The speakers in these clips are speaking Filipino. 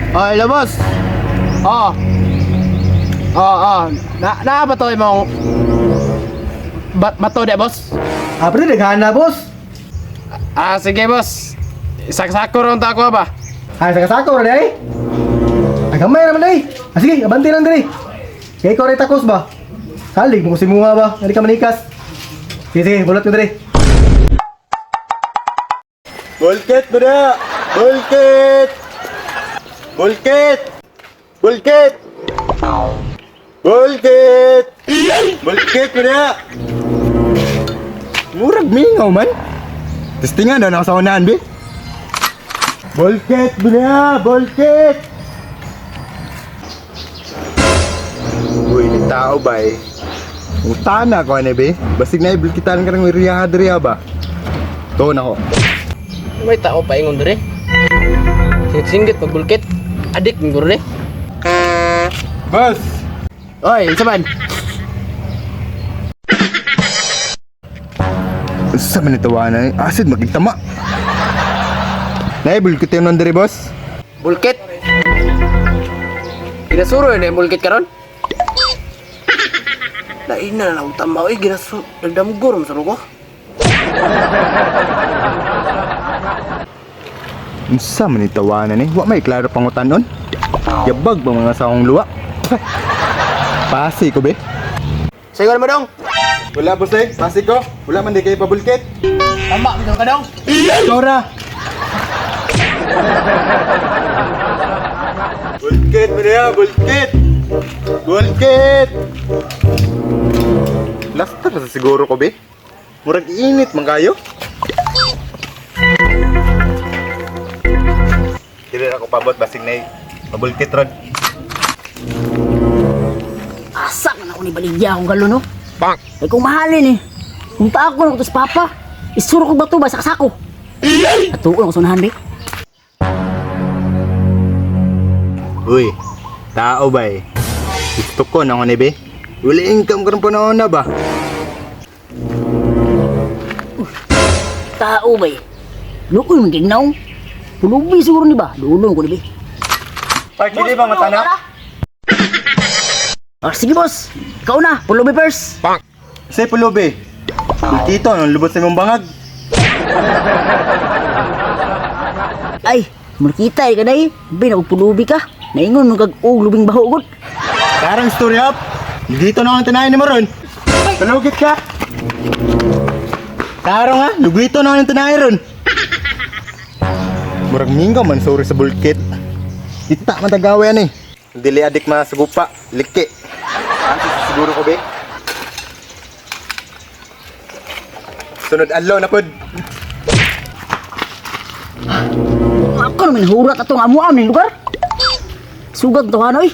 Oh, hello boss. Oo. Oo. Nakapatoy mong bato de boss. Pre, naghana, boss. Sige boss. Isaksak-sako ron ta ako ba? Ay, sakasako rin, ay. Ay, gamay naman, ay. Sige, abanti lang dali. Kaya ikaw rin takos ba? Salig mo si Munga ba? Hindi ka manikas. Sige, bulot ko dali. Bulkit bro! Bulkit! Bulkit! Bulkit! Bulkit! Bulkit bro! Murag mingaw man. Testingan daw nakasaunahan be. Bulkit bro! Bulkit! Uy, ni tao ba eh? Utana ko ano be? Basig na ibulkitan ka ng riyaha-riyaha ba? Tuon ako. May tao pa ingon dire. Singgit pagbulkit. Adik nggur ni. Boss! Oy, saban. Sa man ito na acid magigtama. Naibulkit yun nandari boss? Bulkit. Ginasuro ni bulkit karon. Lain na lang tama oy ginasu nagdamgor mo sa ko. Unsa man itawanan ni? Wa may klaro pangutanon. Yabag ba mga saong luwa? Pasi ko be. Sayo mo dong. Wala boss eh, pasi ko. Wala man di kay pabulkit. Tama mo ka dong. Tora. Bulkit mo niya, bulkit. Bulkit. Lasta pa sa siguro ko be. Murag init man kayo. Dili ako pabot basig na mabulkit ron. Asa man ako ni baligya akong galo no? Bang! Ay kung mahalin eh. Punta ako na ko sa papa. Isuro ko bato ba sa kasako. At tuon ako sunahan be. Uy, tao ba eh? Gusto ko na ako ni be. Wala income ka ng panahon na ba? Tao ba eh. Lukol man gignaw. Pulubi siguro ni ba? Lulong ko ni be. Ay, hindi ba matana? Sige boss. Ikaw na. Pulubi first. Say pulubi. Bulkito, nung lubot sa imong bangag. Ay, makita ka na eh. Binagpulubi ka. Naingon mong kag-og lubing bahugod. Karang story up. Dito na ang tanayin ni mo ron. Palugit ka. Karang ha, lugito na ang tanayin ron. Murag minggaw man sorry sa bulkit. Kita man tagawa yan eh. Dili adik mga sagupa, liki. Siguro ko be. Sunod adlaw na pod. Ako naman hurat atong amuam ni lugar. Sugad to hanoy.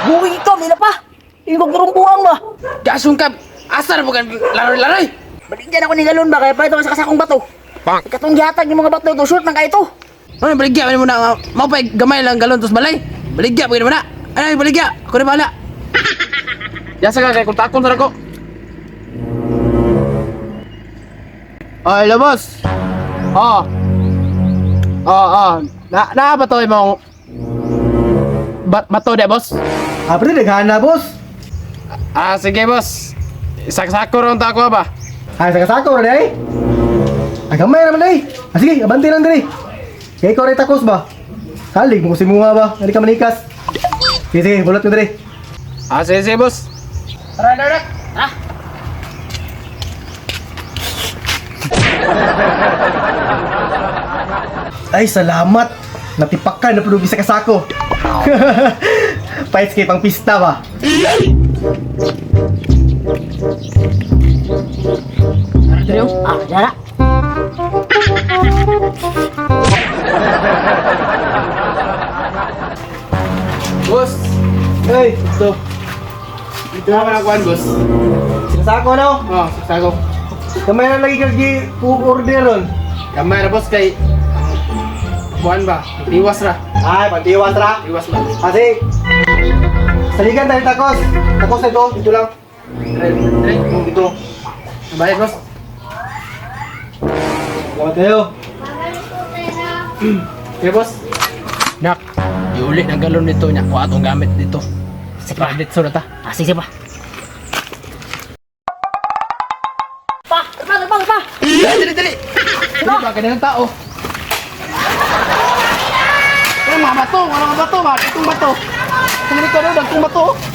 Buwi ito, mina pa. Ibang turumbuang ba? Dasungkap. Asa na bukan laroy-laroy. Baligyan ako ni galon ba? Kaya pa ito sa kasakong bato. Katong gihatag yung mga bato ito, short ng kaito. Ano baligya mo na mau pa gamay lang galon tos balay. Baligya mo na. Ano baligya? Ako na bahala. Yasa ka kay kontakon sa ako. Oh, hello boss. Oo. Oo. Nakapatoy mong bato de boss. Pre, naghana, boss. Sige boss. Isaksak-sako ron ta ako ba? Ay, sakasako rin, ay. Ay, gamay naman, ay. Sige, abanti lang dali. Kaya ikaw rin takos ba? Salig mo si Munga ba? Hindi ka manikas. Sige, bulot ko dali. Sige boss. Tara. Ha? Ay, salamat. Natipakan na pulubi sa kasako. Pa-escape ang pista ba? Drio? Dara. Boss. Hey, ito. Ito naman ako boss. Sinasako ano? Sago. Kamay na lagi kagi order ron. Kamay na boss kay buwan ba? Tiwas ra. Ay, pantiwas ra. Tiwas ba? Kasi, saligan tayo takos. Takos na ito, dito lang. Dire. Dito. Bayad, boss. Salamat kayo. Okay, boss. Nak, iuli ng galon nito niya. Kuha atong gamit dito. Sige pa. Dito na ta. Sige pa. Pa! Pa! Dali, dali! Dali ba, ganyan ang tao. Ano mga bato? Ano mga bato? Mga itong bato. Ito nito, dagkong bato.